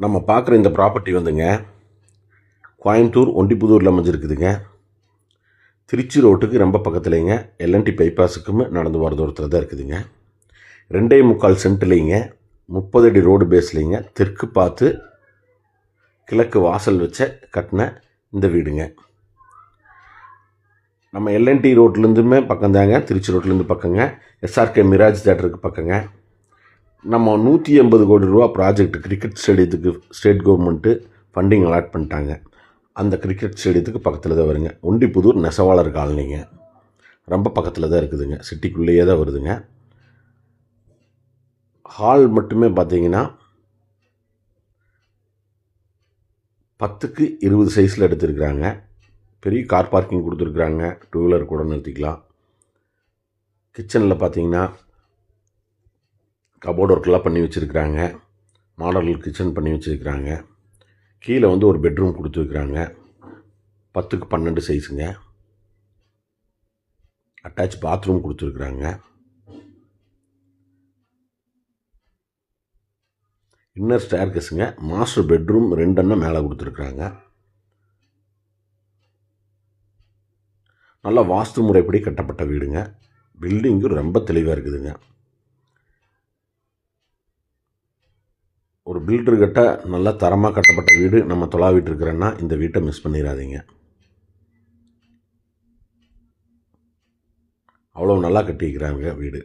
நம்ம பார்க்குற இந்த ப்ராப்பர்ட்டி வந்துங்க கோயம்புத்தூர் ஒண்டிப்புதூரில் அமைஞ்சிருக்குதுங்க. திருச்சி ரோட்டுக்கு ரொம்ப பக்கத்துலேங்க. எல்என்டி பைபாஸுக்குமே நடந்து வர தூரத்தில் தான் இருக்குதுங்க. 2.25 சென்ட்லேங்க 30 அடி ரோடு பேஸ்லேங்க தெற்கு பார்த்து கிழக்கு வாசல் வச்ச கட்டின இந்த வீடுங்க. நம்ம எல்என்டி ரோட்லேருந்துமே பக்கம்தாங்க. திருச்சி ரோட்லேருந்து பக்கங்க. எஸ்ஆர்கே மிராஜ் தேட்டருக்கு பக்கங்க. நம்ம 180 கோடி ரூபா ப்ராஜெக்ட் கிரிக்கெட் ஸ்டேடியத்துக்கு ஸ்டேட் கவர்மெண்ட்டு ஃபண்டிங் அலாட் பண்ணிட்டாங்க. அந்த கிரிக்கெட் ஸ்டேடியத்துக்கு பக்கத்தில் தான் வருங்க. ஒண்டிப்புதூர் நெசவாளர் காலனிங்க. ரொம்ப பக்கத்தில் தான் இருக்குதுங்க. சிட்டிக்குள்ளேயே தான் வருதுங்க. ஹால் மட்டுமே பார்த்தீங்கன்னா 10க்கு 20 சைஸில் எடுத்துருக்குறாங்க. பெரிய கார் பார்க்கிங் கொடுத்துருக்குறாங்க. 2 வீலர் கூட நிறுத்திக்கலாம். கிச்சனில் பார்த்தீங்கன்னா கபோர்ட் ஒர்க்கெலாம் பண்ணி வச்சுருக்குறாங்க. மாடல் கிச்சன் பண்ணி வச்சுருக்குறாங்க. கீழே வந்து ஒரு பெட்ரூம் கொடுத்துருக்குறாங்க. 10க்கு 12 சைஸுங்க. அட்டாச் பாத்ரூம் கொடுத்துருக்குறாங்க. இன்னர் ஸ்டேர்கேஸுங்க. மாஸ்டர் பெட்ரூம் 2 மேலே கொடுத்துருக்குறாங்க. நல்லா வாஸ்து முறைப்படி கட்டப்பட்ட வீடுங்க. பில்டிங்கு ரொம்ப தெளிவாக இருக்குதுங்க. ஒரு பில்டர் கிட்ட நல்லா தரமாக கட்டப்பட்ட வீடு நம்ம தொலாவிட்டு இருக்கிறேன்னா இந்த வீட்டை மிஸ் பண்ணிடாதீங்க. அவ்வளோ நல்லா கட்டிக்கிறாங்க வீடு.